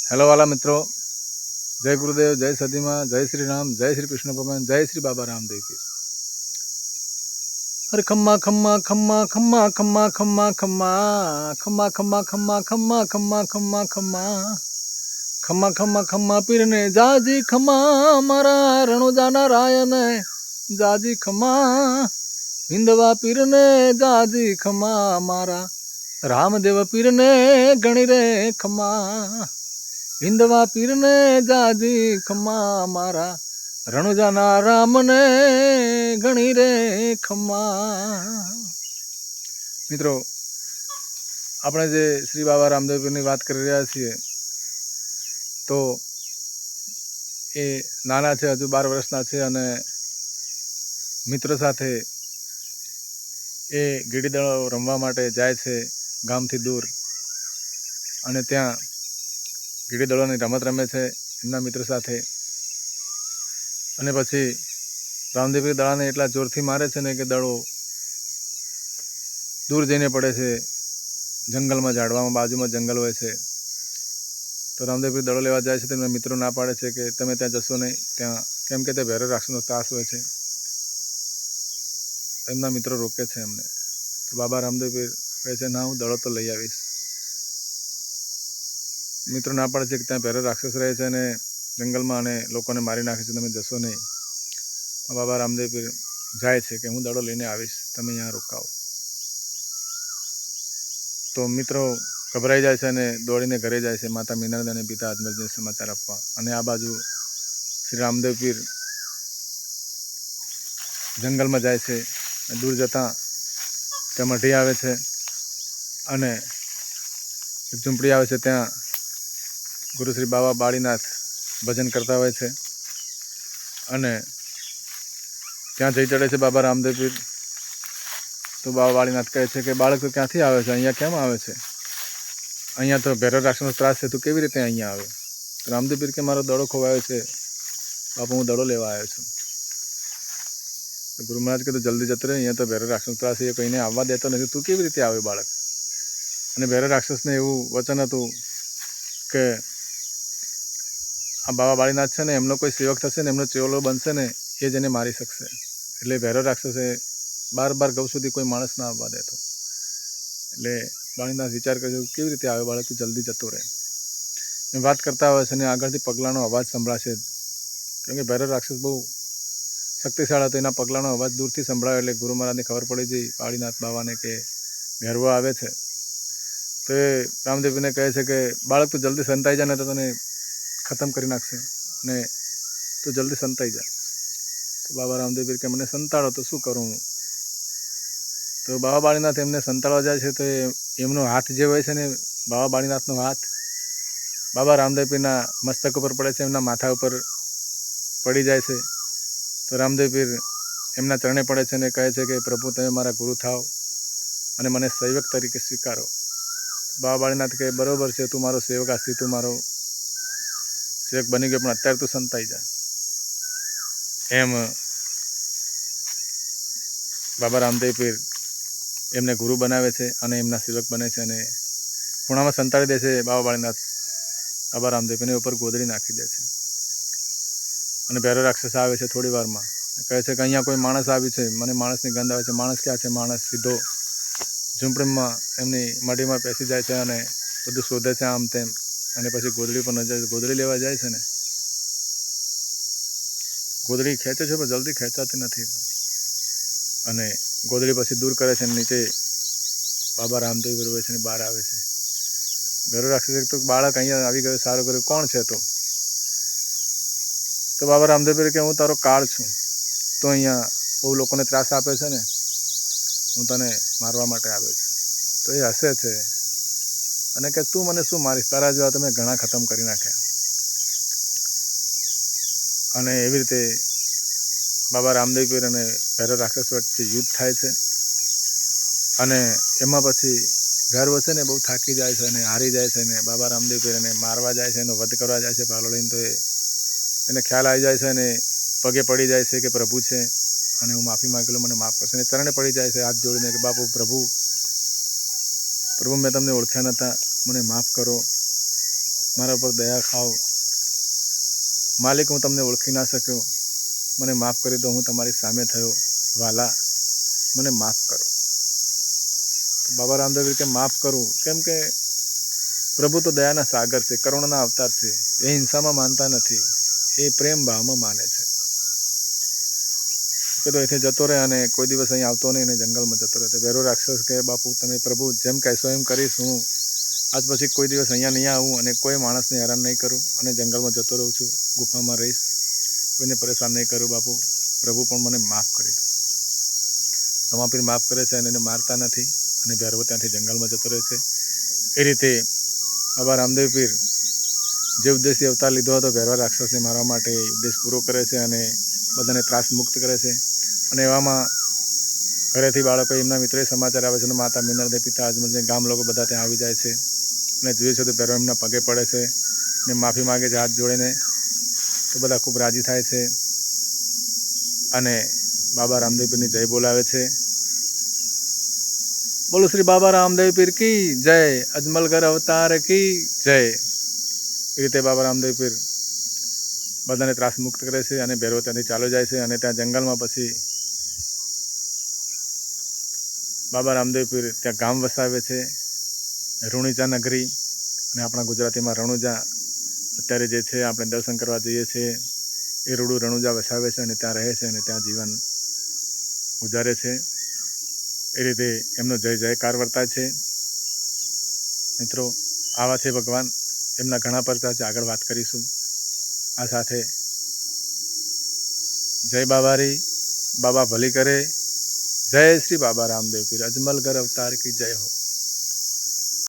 Hello वाला मित्रों, जय गुरुदेव, जय सदीमा, जय श्री राम, जय श्री कृष्ण भगवान, जय श्री बाबा रामदेव की। अरे खम्मा खम्मा खम्मा खम्मा खम्मा खम्मा खम्मा खम्मा खम्मा खम्मा खम्मा खम्मा खम्मा खम्मा खम्मा खम्मा खम्मा पीरने जाजी खम्मा मारा रणुजाना रायने जाजी खम्मा हिंदवा पीरने जाजी खम्मा मारा रामदेव पीरने गणी रे खम्मा हिंदवा पीरने जाजी खम्मा मारा रणुजाना रामने गणी रे खम्मा। मित्रों, આપણે જે શ્રી બાબા રામદેવ પીરની વાત કરી રહ્યા છીએ તો એ નાના છે, હજુ 12 વર્ષના છે અને મિત્રો સાથે એ ગીડી દડો રમવા માટે જાય છે ગામથી દૂર અને ત્યાં ગીડી દડોની રમત રમે છે એમના મિત્રો સાથે અને પછી રામદેવ દડાને એટલા જોરથી મારે છે ને કે દડો દૂર જઈને પડે છે, જંગલમાં ઝાડવામાં બાજુમાં જંગલ હોય છે। તો રામદેવ દડો લેવા જાય છે, તેમના મિત્રો ના પાડે છે કે તમે ત્યાં જશો નહીં, ત્યાં કેમ કે તે ભૈરવ રાક્ષસનો ત્રાસ હોય છે। એમના મિત્રો રોકે છે એમને, તો બાબા રામદેવ કહે છે ના, હું દડો તો લઈ આવીશ। મિત્રો ના પાડે છે કે ત્યાં ભૈરવ રાક્ષસ રહે છે અને જંગલમાં અને લોકોને મારી નાખે છે, તમે જશો નહીં। બાબા રામદેવ જાય છે કે હું દડો લઈને આવીશ, તમે અહીંયા રોકાવો। તો મિત્રો ગભરાઈ જાય છે અને દોડીને ઘરે જાય છે માતા મીનળદેવ અને પિતા અજમલજીને સમાચાર આપવા। અને આ બાજુ શ્રી રામદેવ પીર જંગલમાં જાય છે, દૂર જતાં ત્યાં મઢી આવે છે અને એક ઝૂંપડી આવે છે, ત્યાં ગુરુ શ્રી બાબા બાળીનાથ ભજન કરતા હોય છે અને ત્યાં જઈ ચડે છે બાબા રામદેવ પીર। તો બાબા બાળીનાથ કહે છે કે બાળક તો ક્યાંથી આવે છે, અહીંયા કેમ આવે છે, અહીંયા તો ભૈરવ રાક્ષસનો ત્રાસ છે, તું કેવી રીતે અહીંયા આવે? તો રામદેવ પીર કે મારો દડો ખોવાયો છે બાપા, હું દડો લેવા આવ્યો છું। તો ગુરુ મહારાજ કે તો જલ્દી જતો રહે, અહીંયા તો ભૈરવ રાક્ષસનો ત્રાસ છે, એ કોઈને આવવા દેતો નથી, તું કેવી રીતે આવે બાળક? અને ભૈરવ રાક્ષસને એવું વચન હતું કે આ બાબા બાળીનાથ છે ને એમનો કોઈ સેવક થશે ને, એમનો ચેલો બનશે ને, એ જ એને મારી શકશે। એટલે ભૈરવ રાક્ષસે બાર ગૌ સુધી કોઈ માણસ ના આવવા દેતો। એટલે બાળીનાથ વિચાર કર્યો કેવી રીતે આવે બાળક, તું જલ્દી જતો રહે એમ વાત કરતા હોય છે અને આગળથી પગલાંનો અવાજ સંભળાશે, કેમ કે ભૈરવ રાક્ષસ બહુ શક્તિશાળી હતો, એના પગલાંનો અવાજ દૂરથી સંભળાયો એટલે ગુરુ મહારાજને ખબર પડી ગઈ બાળીનાથ બાબાને કે ભૈરવો આવે છે। તો એ રામદેવને કહે છે કે બાળક તું જલ્દી સંતાઈ જા, ને તો તને ખતમ કરી નાખશે અને તું જલ્દી સંતાઈ જા। તો બાબા રામદેવ કે મને સંતાડો તો શું કરું હું? તો બાબા બાળીનાથ એમને સંતાડવા જાય છે, તો એમનો હાથ જે હોય છે ને, બાબા બાળીનાથનો હાથ બાબા રામદેવ પીરના મસ્તક ઉપર પડે છે, એમના માથા ઉપર પડી જાય છે। તો રામદેવ પીર એમના ચરણે પડે છે અને કહે છે કે પ્રભુ તમે મારા ગુરુ થાવ અને મને સેવક તરીકે સ્વીકારો। બાબા બાળીનાથ કહે બરોબર છે, તું મારો સેવક, આજથી તું મારો સેવક બની ગયો, પણ અત્યારે તું સંતાઈ જા। એમ બાબા રામદેવ પીર એમને ગુરુ બનાવે છે અને એમના સેવક બને છે અને ખૂણામાં સંતાડી દે છે બાબા બાળીનાથ બાબા રામદેવ પીરની ઉપર ગોદડી નાખી દે છે। અને ભૈરવ રાક્ષસ આવે છે થોડી વારમાં, કહે છે કે અહીંયા કોઈ માણસ આવી છે, મને માણસની ગંધ આવે છે। માણસ ક્યાં છે? માણસ સીધો ઝૂંપડીમાં એમની મઢીમાં બેસી જાય છે અને બધું શોધે છે આમ તેમ, અને પછી ગોદડી પર નજર, ગોદડી લેવા જાય છે ને ગોદડી ખેંચે છે પણ જલ્દી ખેંચાતી નથી અને ગોદડી પછી દૂર કરે છે, નીચે બાબા રામદેવ બેસીને બહાર આવે છે। ભૈરવ રાક્ષસ તો બાળક અહીંયા આવી ગયો, સારું કર્યું, કોણ છે તું? તો બાબા રામદેવ કે હું તારો કાળ છું, તો અહીંયા બહુ લોકોને ત્રાસ આપે છે ને, હું તને મારવા માટે આવ્યો છું। તો એ હસે છે અને કે તું મને શું મારીશ, તારા જેવા તો મેં ઘણા ખતમ કરી નાખ્યા। અને એવી રીતે બાબા રામદેવ પીર અને ભૈરવ રાક્ષસ વચ્ચે યુદ્ધ થાય છે અને એમાં પછી ભૈરવ છે ને બહુ થાકી જાય છે અને હારી જાય છે ને બાબા રામદેવ પીર એને મારવા જાય છે, એનો વધ કરવા જાય છે ભાલો લઈને। તો એને ખ્યાલ આવી જાય છે અને પગે પડી જાય છે કે પ્રભુ છે અને હું માફી માંગેલો, મને માફ કરશે। અને ચરણે પડી જાય છે હાથ જોડીને કે બાપુ પ્રભુ મેં તમને ઓળખ્યા નહોતા, મને માફ કરો, મારા પર દયા ખાઓ, માલિક હું તમને ઓળખી ના શક્યો, મને માફ કરી દો, હું તમારી સામે થયો, વાલા મને માફ કરો. તો બાબા રામદેવ કે માફ કરું, કેમ કે પ્રભુ તો દયાના સાગર છે, કરુણાના અવતાર છે. એ હિંસામાં માનતા નથી, એ પ્રેમ ભાવમાં માને છે. કે તો અહીંથી જતો રહે અને કોઈ દિવસ અહીં આવતો નહીં અને જંગલમાં જતો રહે. તો ભેરો રાક્ષસ કહે બાપુ તમે પ્રભુ જેમ કહેશો એમ કરીશ, હું આજ પછી કોઈ દિવસ અહીંયા નહીં આવું અને કોઈ માણસને હેરાન નહીં કરું અને જંગલમાં જતો રહું છું, ગુફામાં રહીશ, કોઈને પરેશાન નહીં કરું બાપુ, પ્રભુ પણ મને માફ કરી દો. રમાપીર માફ કરે છે અને એને મારતા નથી અને ભેરવો ત્યાંથી જંગલમાં જતો રહે છે. એ રીતે બાબા રામદેવ પીર જે ઉદ્દેશથી અવતાર લીધો હતો ભેરવા રાક્ષસને મારવા માટે, ઉદ્દેશ પૂરો કરે છે અને બધાને ત્રાસ મુક્ત કરે છે. અને એવામાં ઘરેથી બાળકો એમના મિત્રોએ સમાચાર આવે છે અને માતા મીનળદેવ, પિતા અજમલજી, ગામ લોકો બધા ત્યાં આવી જાય છે અને જોઈએ છે તો ભેરવા એમના પગે પડે છે ને માફી માગે છે હાથ જોડીને. તો બધા ખૂબ રાજી થાય છે અને બાબા રામદેવ પીરની જય બોલાવે છે. બોલો શ્રી બાબા રામદેવ પીર કી જય, અજમલગર અવતાર કી જય. એ રીતે બાબા રામદેવ પીર બધાને ત્રાસ મુક્ત કરે છે અને ભેરવો ત્યાંથી ચાલ્યો જાય છે. અને ત્યાં જંગલમાં પછી બાબા રામદેવ પીર ત્યાં ગામ વસાવે છે, રુણીજા નગરી, અને આપણા ગુજરાતીમાં રણુજા અત્યારે જે છે આપણે દર્શન કરવા જઈએ છીએ એ રૂડું રણુજા વસાવે છે અને ત્યાં રહે છે અને ત્યાં જીવન ગુજારે છે. એ રીતે એમનો જય જયકાર વર્તાય છે. મિત્રો આવા છે ભગવાન, એમના ઘણા પરચા છે, આગળ વાત કરીશું. આ સાથે જય બાબારી, બાબા ભલી કરે, જય શ્રી બાબા રામદેવ પીર, અજમલગર અવતાર કી જય હો.